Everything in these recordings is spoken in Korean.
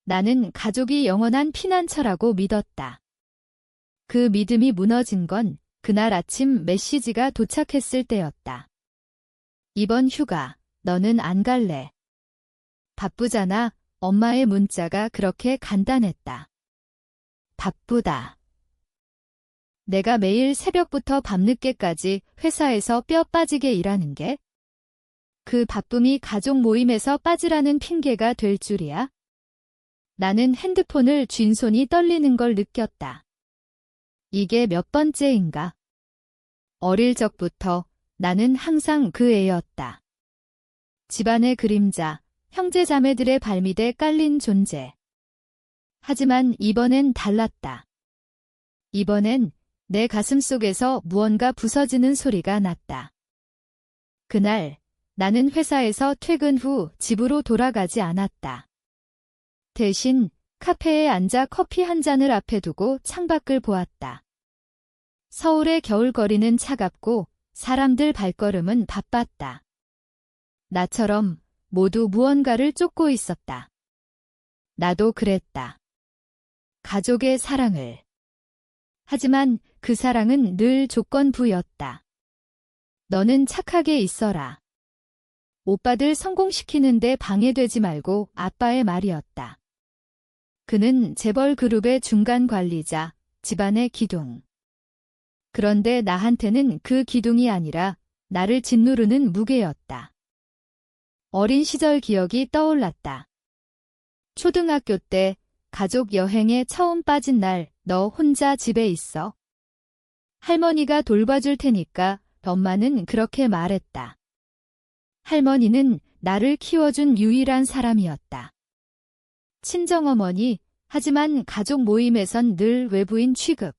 나는 가족이 영원한 피난처라고 믿었다. 그 믿음이 무너진 건 그날 아침 메시지가 도착했을 때였다. 이번 휴가, 너는 안 갈래. 바쁘잖아. 엄마의 문자가 그렇게 간단했다. 바쁘다. 내가 매일 새벽부터 밤늦게까지 회사에서 뼈 빠지게 일하는 게 그 바쁨이 가족 모임에서 빠지라는 핑계가 될 줄이야? 나는 핸드폰을 쥔 손이 떨리는 걸 느꼈다. 이게 몇 번째인가? 어릴 적부터 나는 항상 그 애였다. 집안의 그림자, 형제자매들의 발밑에 깔린 존재. 하지만 이번엔 달랐다. 이번엔 내 가슴 속에서 무언가 부서지는 소리가 났다. 그날 나는 회사에서 퇴근 후 집으로 돌아가지 않았다. 대신 카페에 앉아 커피 한 잔을 앞에 두고 창밖을 보았다. 서울의 겨울거리는 차갑고 사람들 발걸음은 바빴다. 나처럼 모두 무언가를 쫓고 있었다. 나도 그랬다. 가족의 사랑을. 하지만 그 사랑은 늘 조건부였다. 너는 착하게 있어라. 오빠들 성공시키는데 방해되지 말고 아빠의 말이었다. 그는 재벌 그룹의 중간 관리자, 집안의 기둥. 그런데 나한테는 그 기둥이 아니라 나를 짓누르는 무게였다. 어린 시절 기억이 떠올랐다. 초등학교 때 가족 여행에 처음 빠진 날 너 혼자 집에 있어. 할머니가 돌봐줄 테니까 엄마는 그렇게 말했다. 할머니는 나를 키워준 유일한 사람이었다. 친정어머니, 하지만 가족 모임에선 늘 외부인 취급.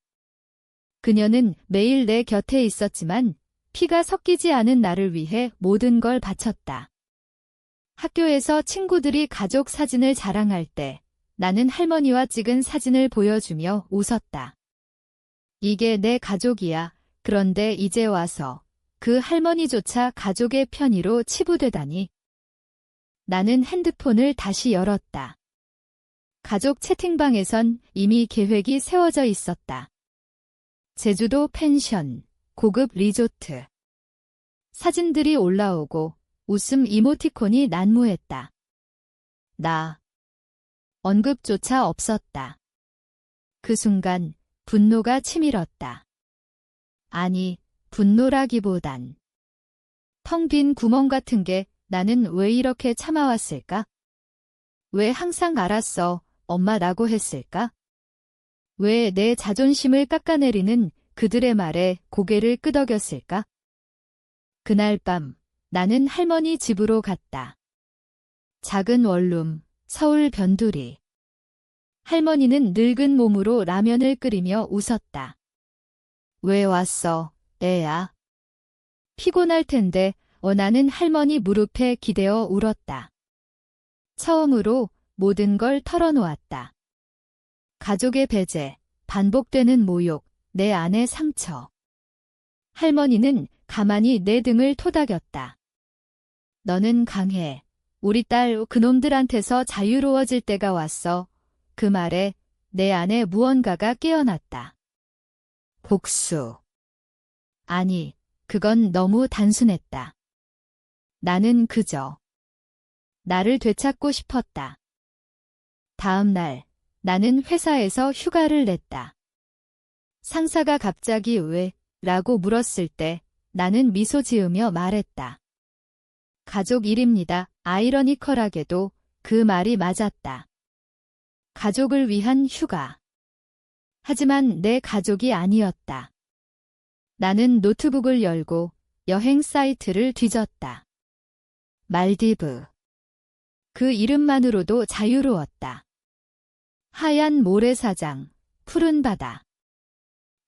그녀는 매일 내 곁에 있었지만 피가 섞이지 않은 나를 위해 모든 걸 바쳤다. 학교에서 친구들이 가족 사진을 자랑할 때 나는 할머니와 찍은 사진을 보여주며 웃었다. 이게 내 가족이야. 그런데 이제 와서 그 할머니조차 가족의 편의로 치부되다니. 나는 핸드폰을 다시 열었다. 가족 채팅방에선 이미 계획이 세워져 있었다. 제주도 펜션, 고급 리조트. 사진들이 올라오고 웃음 이모티콘이 난무했다. 나. 언급조차 없었다. 그 순간 분노가 치밀었다. 아니, 분노라기보단 텅 빈 구멍 같은 게 나는 왜 이렇게 참아왔을까? 왜 항상 알았어, 엄마라고 했을까? 왜 내 자존심을 깎아내리는 그들의 말에 고개를 끄덕였을까? 그날 밤 나는 할머니 집으로 갔다. 작은 원룸, 서울 변두리. 할머니는 늙은 몸으로 라면을 끓이며 웃었다. 왜 왔어, 애야? 피곤할 텐데. 나는 할머니 무릎에 기대어 울었다. 처음으로 모든 걸 털어놓았다. 가족의 배제, 반복되는 모욕, 내 안의 상처. 할머니는 가만히 내 등을 토닥였다. 너는 강해. 우리 딸 그놈들한테서 자유로워질 때가 왔어. 그 말에 내 안에 무언가가 깨어났다. 복수. 아니, 그건 너무 단순했다. 나는 그저 나를 되찾고 싶었다. 다음 날 나는 회사에서 휴가를 냈다. 상사가 갑자기 왜? 라고 물었을 때 나는 미소 지으며 말했다. 가족 일입니다. 아이러니컬하게도 그 말이 맞았다. 가족을 위한 휴가. 하지만 내 가족이 아니었다. 나는 노트북을 열고 여행 사이트를 뒤졌다. 말디브. 그 이름만으로도 자유로웠다. 하얀 모래사장, 푸른 바다.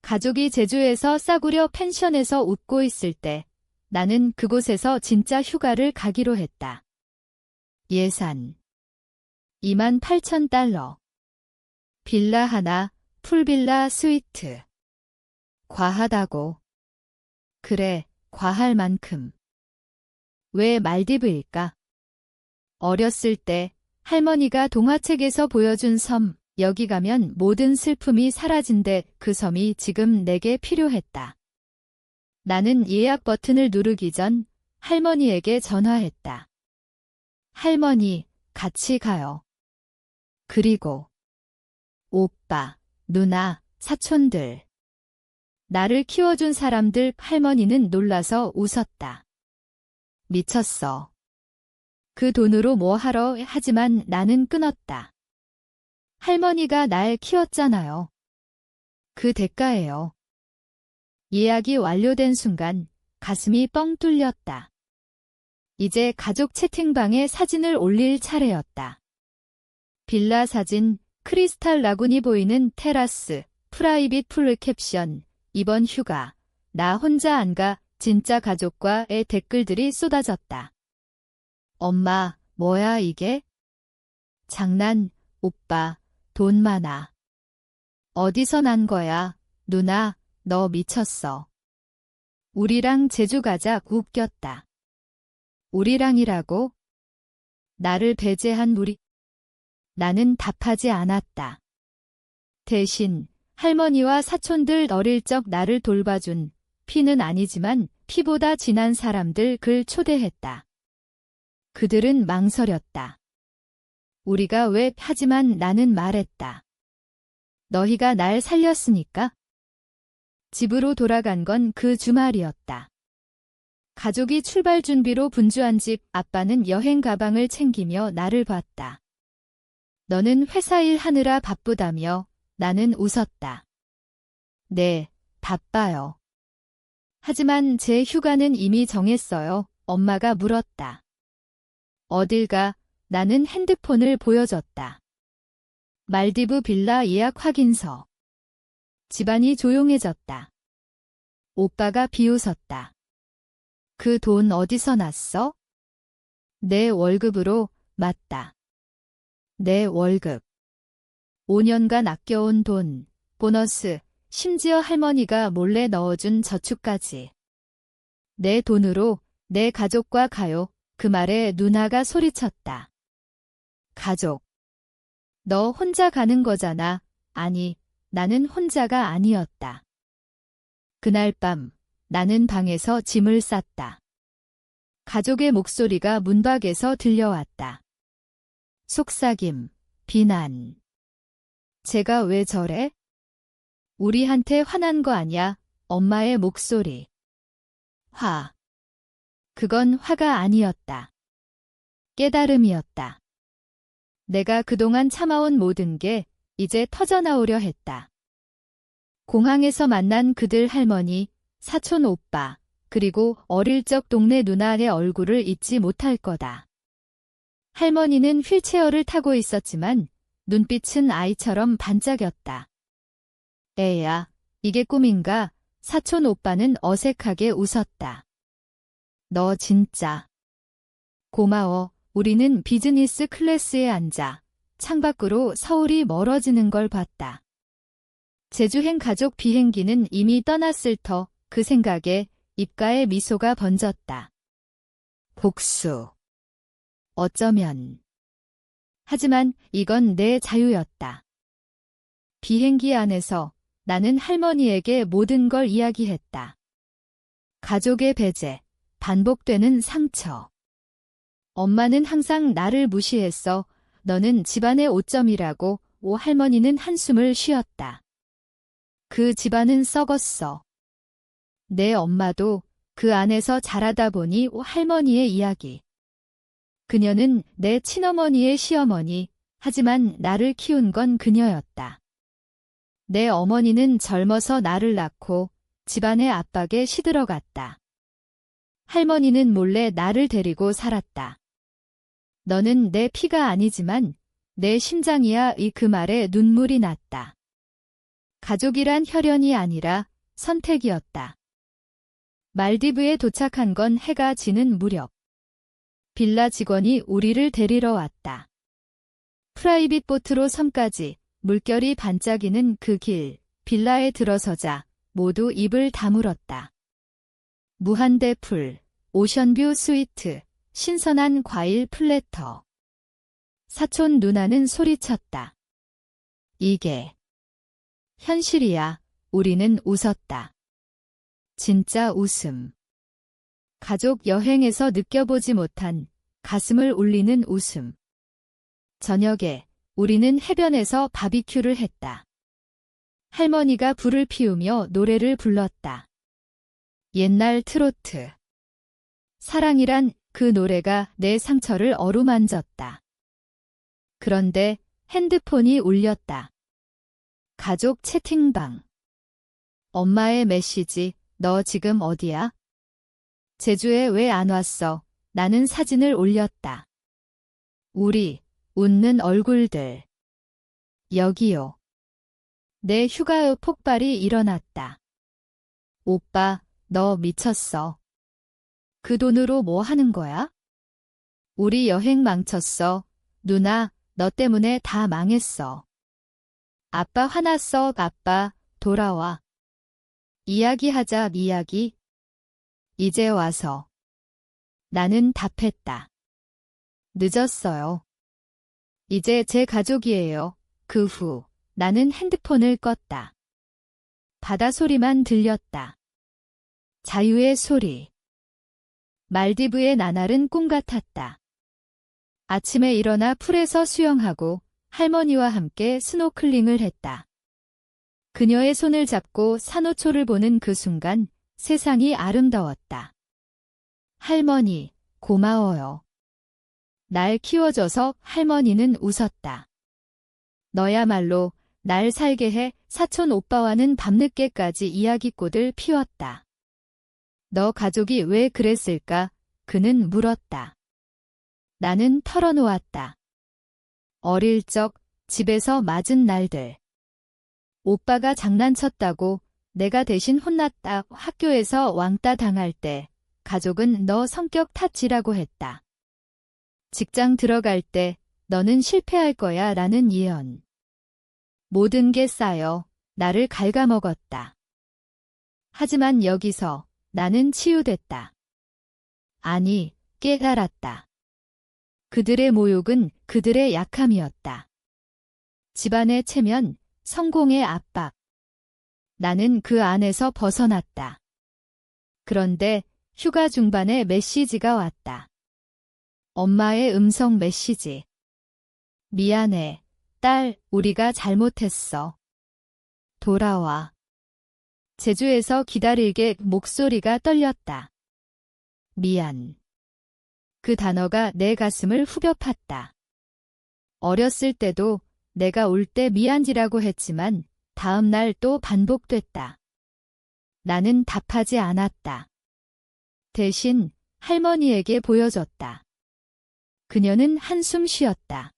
가족이 제주에서 싸구려 펜션에서 웃고 있을 때 나는 그곳에서 진짜 휴가를 가기로 했다. 예산 28,000달러. 빌라 하나, 풀빌라 스위트. 과하다고. 그래, 과할 만큼. 왜 말디브일까? 어렸을 때 할머니가 동화책에서 보여준 섬, 여기 가면 모든 슬픔이 사라진대. 그 섬이 지금 내게 필요했다. 나는 예약 버튼을 누르기 전 할머니에게 전화했다. 할머니, 같이 가요. 그리고 오빠, 누나, 사촌들. 나를 키워준 사람들. 할머니는 놀라서 웃었다. 미쳤어. 그 돈으로 뭐 하러. 하지만 나는 끊었다. 할머니가 날 키웠잖아요. 그 대가예요. 예약이 완료된 순간 가슴이 뻥 뚫렸다. 이제 가족 채팅방에 사진을 올릴 차례였다. 빌라 사진, 크리스탈 라군이 보이는 테라스, 프라이빗 풀. 캡션, 이번 휴가, 나 혼자 안 가. 진짜 가족과의 댓글들이 쏟아졌다. 엄마, 뭐야 이게? 장난, 오빠, 돈 많아. 어디서 난 거야? 누나, 너 미쳤어. 우리랑 제주 가자. 웃겼다. 우리랑이라고? 나를 배제한 우리. 나는 답하지 않았다. 대신 할머니와 사촌들, 어릴 적 나를 돌봐준, 피는 아니지만 피보다 진한 사람들 글 초대했다. 그들은 망설였다. 우리가 왜? 하지만 나는 말했다. 너희가 날 살렸으니까. 집으로 돌아간 건 그 주말이었다. 가족이 출발 준비로 분주한 집. 아빠는 여행 가방을 챙기며 나를 봤다. 너는 회사 일 하느라 바쁘다며. 나는 웃었다. 네, 바빠요. 하지만 제 휴가는 이미 정했어요. 엄마가 물었다. 어딜 가? 나는 핸드폰을 보여줬다. 말디브 빌라 예약 확인서. 집안이 조용해졌다. 오빠가 비웃었다. 그 돈 어디서 났어? 내 월급으로. 맞다. 내 월급. 5년간 아껴온 돈, 보너스, 심지어 할머니가 몰래 넣어준 저축까지. 내 돈으로 내 가족과 가요. 그 말에 누나가 소리쳤다. 가족. 너 혼자 가는 거잖아. 아니, 나는 혼자가 아니었다. 그날 밤 나는 방에서 짐을 쌌다. 가족의 목소리가 문 밖에서 들려왔다. 속삭임, 비난. 제가 왜 저래? 우리한테 화난 거 아냐? 엄마의 목소리. 화. 그건 화가 아니었다. 깨달음이었다. 내가 그동안 참아온 모든 게 이제 터져나오려 했다. 공항에서 만난 그들, 할머니, 사촌 오빠, 그리고 어릴 적 동네 누나의 얼굴을 잊지 못할 거다. 할머니는 휠체어를 타고 있었지만 눈빛은 아이처럼 반짝였다. 애야, 이게 꿈인가? 사촌 오빠는 어색하게 웃었다. 너 진짜. 고마워. 우리는 비즈니스 클래스에 앉아 창밖으로 서울이 멀어지는 걸 봤다. 제주행 가족 비행기는 이미 떠났을 터. 그 생각에 입가에 미소가 번졌다. 복수. 어쩌면. 하지만 이건 내 자유였다. 비행기 안에서 나는 할머니에게 모든 걸 이야기했다. 가족의 배제, 반복되는 상처. 엄마는 항상 나를 무시했어. 너는 집안의 오점이라고. 할머니는 한숨을 쉬었다. 그 집안은 썩었어. 내 엄마도 그 안에서 자라다 보니. 할머니의 이야기. 그녀는 내 친어머니의 시어머니, 하지만 나를 키운 건 그녀였다. 내 어머니는 젊어서 나를 낳고 집안의 압박에 시들어갔다. 할머니는 몰래 나를 데리고 살았다. 너는 내 피가 아니지만 내 심장이야. 그 말에 눈물이 났다. 가족이란 혈연이 아니라 선택이었다. 말디브에 도착한 건 해가 지는 무렵. 빌라 직원이 우리를 데리러 왔다. 프라이빗 보트로 섬까지 물결이 반짝이는 그 길. 빌라에 들어서자 모두 입을 다물었다. 무한대 풀, 오션뷰 스위트, 신선한 과일 플래터. 사촌 누나는 소리쳤다. 이게 현실이야. 우리는 웃었다. 진짜 웃음. 가족 여행에서 느껴보지 못한 가슴을 울리는 웃음. 저녁에 우리는 해변에서 바비큐를 했다. 할머니가 불을 피우며 노래를 불렀다. 옛날 트로트. 사랑이란 그 노래가 내 상처를 어루만졌다. 그런데 핸드폰이 울렸다. 가족 채팅방. 엄마의 메시지, 너 지금 어디야? 제주에 왜 안 왔어? 나는 사진을 올렸다. 우리, 웃는 얼굴들. 여기요. 내 휴가의 폭발이 일어났다. 오빠, 너 미쳤어. 그 돈으로 뭐 하는 거야? 우리 여행 망쳤어. 누나, 너 때문에 다 망했어. 아빠 화났어. 아빠, 돌아와. 이야기하자, 이야기. 이제 와서. 나는 답했다. 늦었어요. 이제 제 가족이에요. 그 후, 나는 핸드폰을 껐다. 바다 소리만 들렸다. 자유의 소리. 말디브의 나날은 꿈 같았다. 아침에 일어나 풀에서 수영하고 할머니와 함께 스노클링을 했다. 그녀의 손을 잡고 산호초를 보는 그 순간 세상이 아름다웠다. 할머니, 고마워요. 날 키워줘서. 할머니는 웃었다. 너야말로 날 살게 해. 사촌 오빠와는 밤늦게까지 이야기꽃을 피웠다. 너 가족이 왜 그랬을까? 그는 물었다. 나는 털어놓았다. 어릴 적 집에서 맞은 날들. 오빠가 장난쳤다고 내가 대신 혼났다. 학교에서 왕따 당할 때 가족은 너 성격 탓이라고 했다. 직장 들어갈 때 너는 실패할 거야 라는 예언. 모든 게 쌓여 나를 갉아먹었다. 하지만 여기서 나는 치유됐다. 아니, 깨달았다. 그들의 모욕은 그들의 약함이었다. 집안의 체면, 성공의 압박. 나는 그 안에서 벗어났다. 그런데 휴가 중반에 메시지가 왔다. 엄마의 음성 메시지. 미안해, 딸, 우리가 잘못했어. 돌아와. 제주에서 기다릴게. 목소리가 떨렸다. 미안. 그 단어가 내 가슴을 후벼 팠다. 어렸을 때도 내가 올 때 미안지라고 했지만 다음 날 또 반복됐다. 나는 답하지 않았다. 대신 할머니에게 보여줬다. 그녀는 한숨 쉬었다.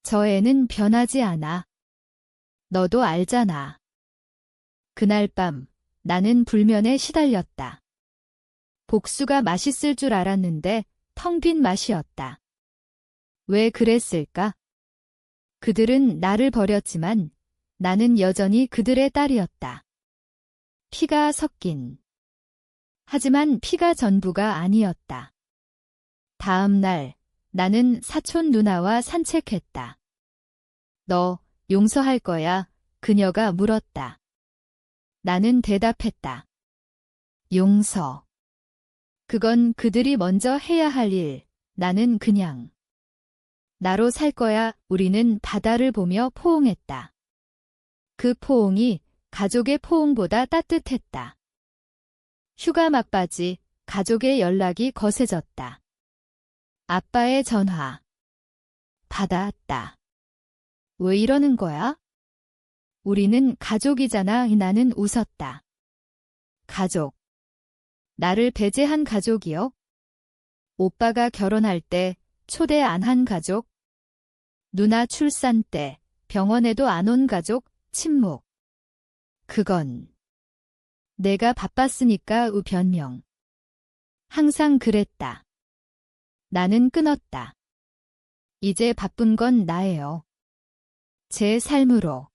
저 애는 변하지 않아. 너도 알잖아. 그날 밤 나는 불면에 시달렸다. 복수가 맛있을 줄 알았는데 텅 빈 맛이었다. 왜 그랬을까? 그들은 나를 버렸지만 나는 여전히 그들의 딸이었다. 피가 섞인. 하지만 피가 전부가 아니었다. 다음 날 나는 사촌 누나와 산책했다. 너 용서할 거야? 그녀가 물었다. 나는 대답했다. 용서. 그건 그들이 먼저 해야 할 일. 나는 그냥 나로 살 거야. 우리는 바다를 보며 포옹했다. 그 포옹이 가족의 포옹보다 따뜻했다. 휴가 막바지, 가족의 연락이 거세졌다. 아빠의 전화. 받았다. 왜 이러는 거야? 우리는 가족이잖아. 나는 웃었다. 가족. 나를 배제한 가족이요? 오빠가 결혼할 때 초대 안 한 가족? 누나 출산 때 병원에도 안 온 가족? 침묵. 그건 내가 바빴으니까. 변명. 항상 그랬다. 나는 끊었다. 이제 바쁜 건 나예요. 제 삶으로.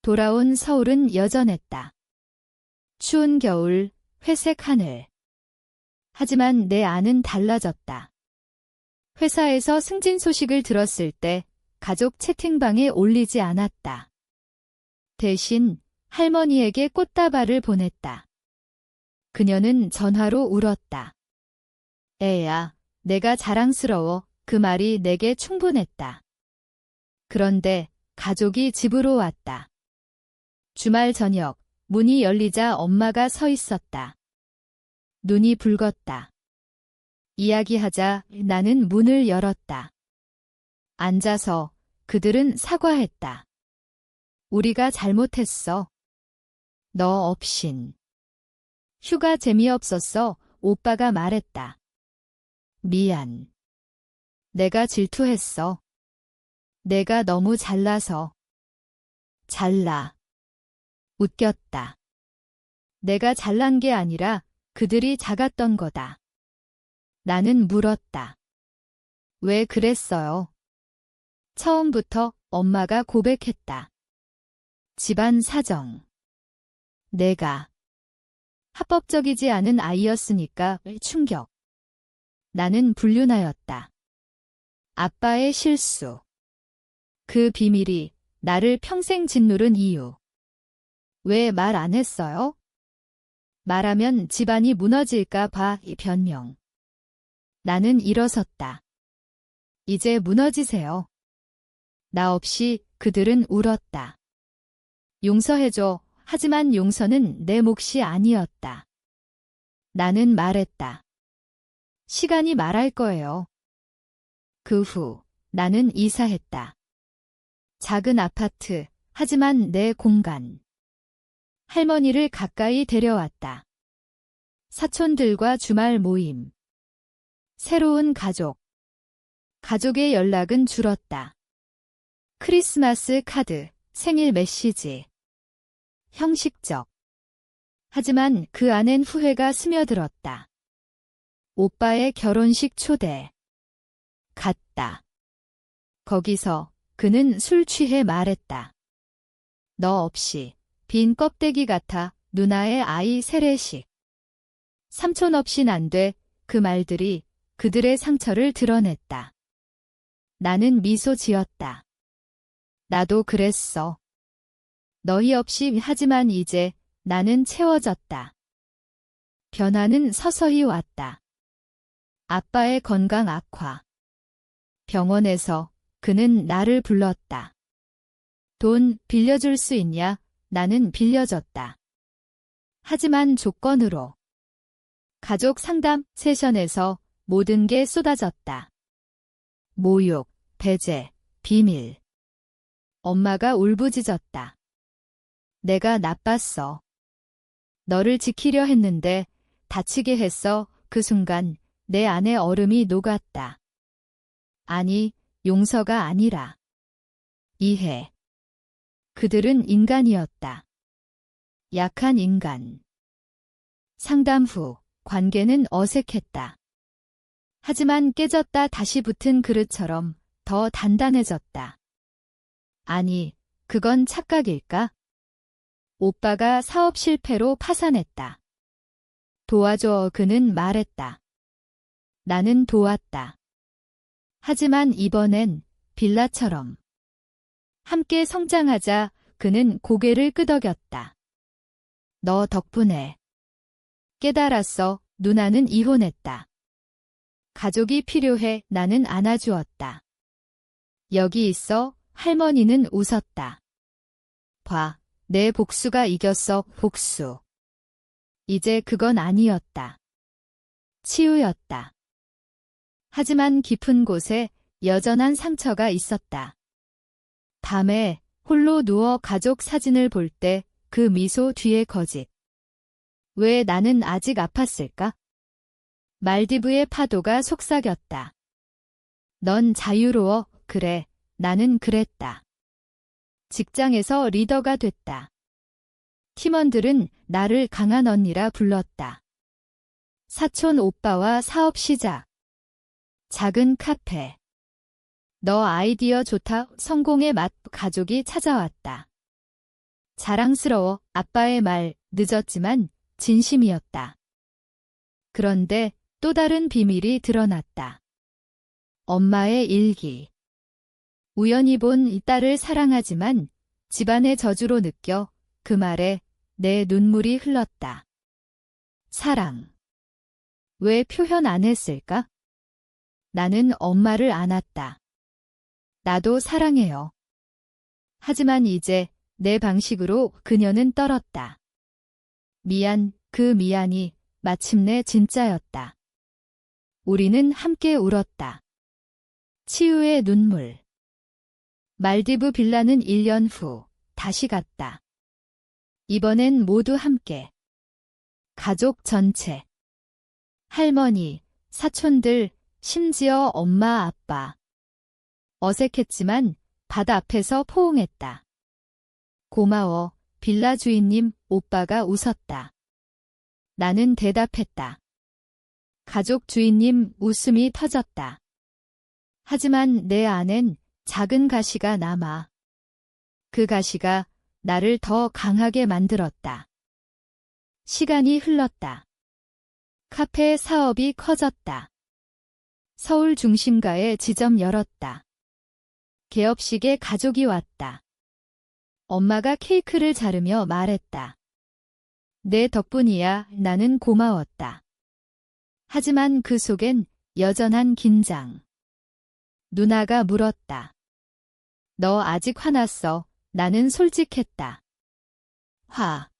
돌아온 서울은 여전했다. 추운 겨울, 회색 하늘. 하지만 내 안은 달라졌다. 회사에서 승진 소식을 들었을 때 가족 채팅방에 올리지 않았다. 대신 할머니에게 꽃다발을 보냈다. 그녀는 전화로 울었다. 애야, 내가 자랑스러워. 그 말이 내게 충분했다. 그런데 가족이 집으로 왔다. 주말 저녁, 문이 열리자 엄마가 서 있었다. 눈이 붉었다. 이야기하자 나는 문을 열었다. 앉아서 그들은 사과했다. 우리가 잘못했어. 너 없인. 휴가 재미없었어. 오빠가 말했다. 미안. 내가 질투했어. 내가 너무 잘나서. 잘나. 웃겼다. 내가 잘난 게 아니라 그들이 작았던 거다. 나는 물었다. 왜 그랬어요? 처음부터 엄마가 고백했다. 집안 사정. 내가 합법적이지 않은 아이였으니까 충격. 나는 불륜하였다. 아빠의 실수. 그 비밀이 나를 평생 짓누른 이유. 왜 말 안 했어요? 말하면 집안이 무너질까 봐 이 변명. 나는 일어섰다. 이제 무너지세요. 나 없이 그들은 울었다. 용서해줘. 하지만 용서는 내 몫이 아니었다. 나는 말했다. 시간이 말할 거예요. 그 후 나는 이사했다. 작은 아파트, 하지만 내 공간. 할머니를 가까이 데려왔다. 사촌들과 주말 모임. 새로운 가족. 가족의 연락은 줄었다. 크리스마스 카드, 생일 메시지. 형식적. 하지만 그 안엔 후회가 스며들었다. 오빠의 결혼식 초대. 갔다. 거기서 그는 술 취해 말했다. 너 없이 빈 껍데기 같아. 누나의 아이 세례식. 삼촌 없인 안 돼. 그 말들이 그들의 상처를 드러냈다. 나는 미소 지었다. 나도 그랬어. 너희 없이. 하지만 이제 나는 채워졌다. 변화는 서서히 왔다. 아빠의 건강 악화. 병원에서 그는 나를 불렀다. 돈 빌려줄 수 있냐? 나는 빌려줬다. 하지만 조건으로. 가족 상담 세션에서 모든 게 쏟아졌다. 모욕, 배제, 비밀. 엄마가 울부짖었다. 내가 나빴어. 너를 지키려 했는데 다치게 했어. 그 순간 내 안에 얼음이 녹았다. 아니, 용서가 아니라 이해. 그들은 인간이었다. 약한 인간. 상담 후 관계는 어색했다. 하지만 깨졌다 다시 붙은 그릇처럼 더 단단해졌다. 아니, 그건 착각일까? 오빠가 사업 실패로 파산했다. 도와줘. 그는 말했다. 나는 도왔다. 하지만 이번엔 빌라처럼. 함께 성장하자. 그는 고개를 끄덕였다. 너 덕분에. 깨달았어. 누나는 이혼했다. 가족이 필요해. 나는 안아주었다. 여기 있어. 할머니는 웃었다. 봐. 내 복수가 이겼어. 복수. 이제 그건 아니었다. 치유였다. 하지만 깊은 곳에 여전한 상처가 있었다. 밤에 홀로 누워 가족 사진을 볼 때 그 미소 뒤에 거짓. 왜 나는 아직 아팠을까? 말디브의 파도가 속삭였다. 넌 자유로워. 그래, 나는 그랬다. 직장에서 리더가 됐다. 팀원들은 나를 강한 언니라 불렀다. 사촌 오빠와 사업 시작. 작은 카페. 너 아이디어 좋다. 성공의 맛. 가족이 찾아왔다. 자랑스러워. 아빠의 말, 늦었지만 진심이었다. 그런데 또 다른 비밀이 드러났다. 엄마의 일기. 우연히 본 이 딸을 사랑하지만 집안의 저주로 느껴 그 말에 내 눈물이 흘렀다. 사랑. 왜 표현 안 했을까? 나는 엄마를 안았다. 나도 사랑해요. 하지만 이제 내 방식으로 그녀는 떨었다. 미안, 그 미안이 마침내 진짜였다. 우리는 함께 울었다. 치유의 눈물. 말디브 빌라는 1년 후 다시 갔다. 이번엔 모두 함께. 가족 전체. 할머니, 사촌들, 심지어 엄마, 아빠. 어색했지만 바다 앞에서 포옹했다. 고마워, 빌라 주인님, 오빠가 웃었다. 나는 대답했다. 가족 주인님 웃음이 터졌다. 하지만 내 안엔 작은 가시가 남아. 그 가시가 나를 더 강하게 만들었다. 시간이 흘렀다. 카페 사업이 커졌다. 서울 중심가에 지점 열었다. 개업식에 가족이 왔다. 엄마가 케이크를 자르며 말했다. 내 덕분이야, 나는 고마웠다. 하지만 그 속엔 여전한 긴장. 누나가 물었다. 너 아직 화났어? 나는 솔직했다. 화.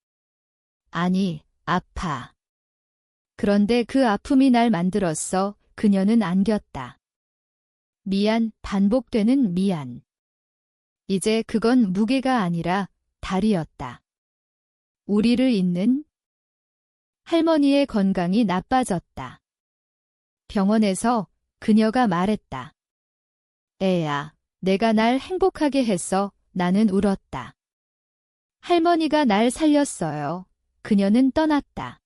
아니, 아파. 그런데 그 아픔이 날 만들었어. 그녀는 안겼다. 미안, 반복되는 미안. 이제 그건 무게가 아니라 달이었다. 우리를 잇는 할머니의 건강이 나빠졌다. 병원에서 그녀가 말했다. 애야, 내가 날 행복하게 했어. 나는 울었다. 할머니가 날 살렸어요. 그녀는 떠났다.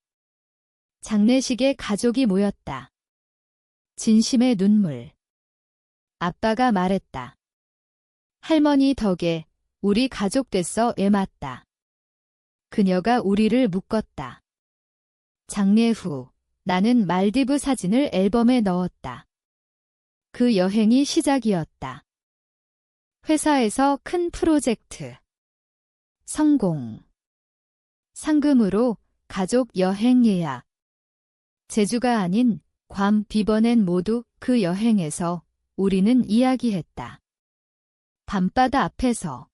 장례식에 가족이 모였다. 진심의 눈물. 아빠가 말했다. 할머니 덕에 우리 가족 됐어. 애맞다. 그녀가 우리를 묶었다. 장례 후 나는 말디브 사진을 앨범에 넣었다. 그 여행이 시작이었다. 회사에서 큰 프로젝트. 성공. 상금으로 가족 여행 예약. 제주가 아닌 괌 비버넨 모두 그 여행에서 우리는 이야기했다. 밤바다 앞에서.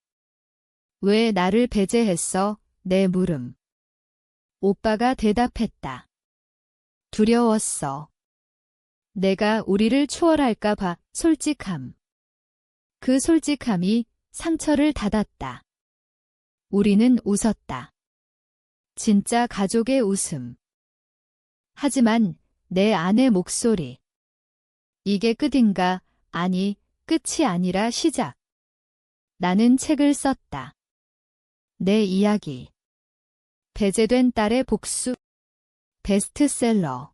왜 나를 배제했어? 내 물음. 오빠가 대답했다. 두려웠어. 내가 우리를 추월할까 봐. 솔직함. 그 솔직함이 상처를 닫았다. 우리는 웃었다. 진짜 가족의 웃음. 하지만 내 안의 목소리. 이게 끝인가? 아니, 끝이 아니라 시작. 나는 책을 썼다. 내 이야기. 배제된 딸의 복수. 베스트셀러.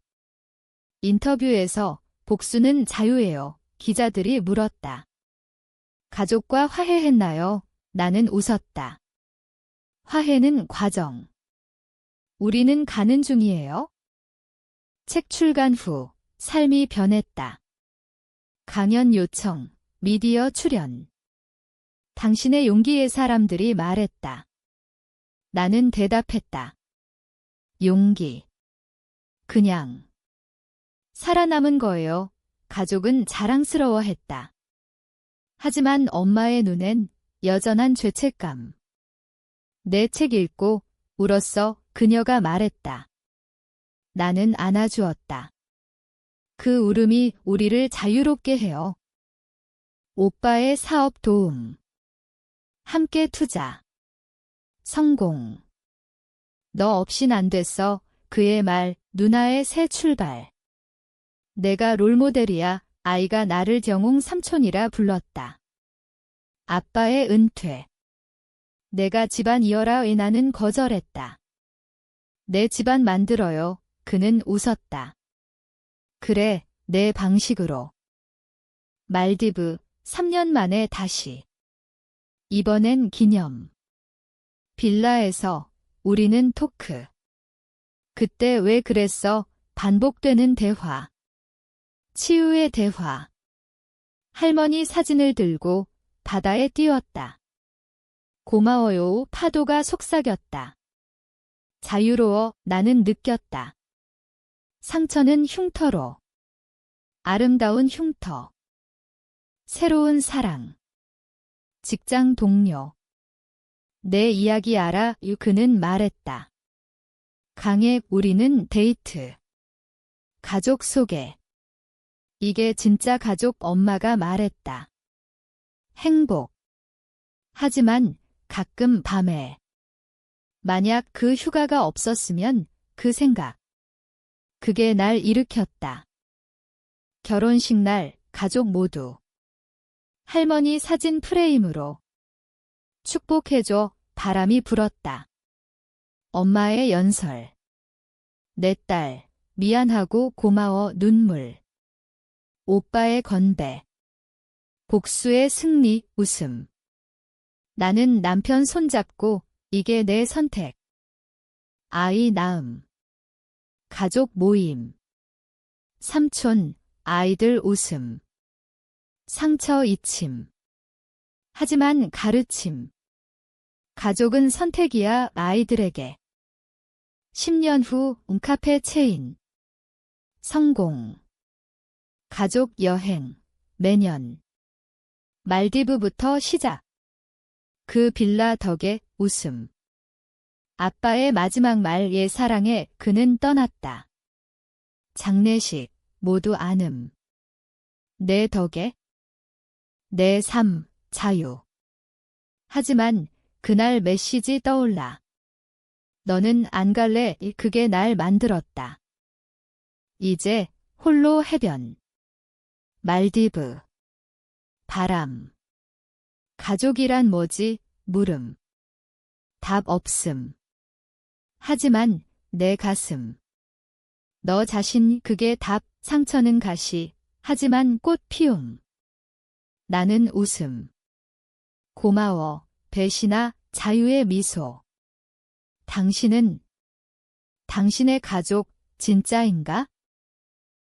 인터뷰에서 복수는 자유예요. 기자들이 물었다. 가족과 화해했나요? 나는 웃었다. 화해는 과정. 우리는 가는 중이에요. 책 출간 후 삶이 변했다. 강연 요청, 미디어 출연. 당신의 용기에 사람들이 말했다. 나는 대답했다. 용기. 그냥. 살아남은 거예요. 가족은 자랑스러워했다. 하지만 엄마의 눈엔 여전한 죄책감. 내 책 읽고 울었어. 그녀가 말했다. 나는 안아주었다. 그 울음이 우리를 자유롭게 해요. 오빠의 사업 도움. 함께 투자. 성공. 너 없인 안 됐어. 그의 말, 누나의 새 출발. 내가 롤모델이야. 아이가 나를 정웅 삼촌이라 불렀다. 아빠의 은퇴. 내가 집안 이어라. 나는 거절했다. 내 집안 만들어요. 그는 웃었다. 그래, 내 방식으로. 말디브, 3년 만에 다시. 이번엔 기념. 빌라에서 우리는 토크. 그때 왜 그랬어? 반복되는 대화. 치유의 대화. 할머니 사진을 들고 바다에 뛰었다. 고마워요. 파도가 속삭였다. 자유로워 나는 느꼈다. 상처는 흉터로. 아름다운 흉터. 새로운 사랑. 직장 동료. 내 이야기 알아? 그는 말했다. 강해. 우리는 데이트. 가족 소개. 이게 진짜 가족. 엄마가 말했다. 행복. 하지만 가끔 밤에. 만약 그 휴가가 없었으면 그 생각. 그게 날 일으켰다. 결혼식 날 가족 모두. 할머니 사진 프레임으로. 축복해줘. 바람이 불었다. 엄마의 연설. 내 딸, 미안하고 고마워. 눈물. 오빠의 건배. 복수의 승리. 웃음. 나는 남편 손잡고 이게 내 선택. 아이 낳음. 가족 모임. 삼촌, 아이들 웃음. 상처 잊힘. 하지만 가르침. 가족은 선택이야. 아이들에게. 10년 후 카페 체인. 성공. 가족 여행. 매년. 말디브부터 시작. 그 빌라 덕에 웃음. 아빠의 마지막 말. 예 사랑해. 그는 떠났다. 장례식. 모두 안음. 내 덕에. 내 삶. 자유. 하지만 그날 메시지 떠올라. 너는 안 갈래. 그게 날 만들었다. 이제 홀로 해변. 말디브. 바람. 가족이란 뭐지? 물음. 답 없음. 하지만 내 가슴. 너 자신. 그게 답. 상처는 가시. 하지만 꽃 피움. 나는 웃음. 고마워. 배신아. 자유의 미소. 당신은 당신의 가족 진짜인가?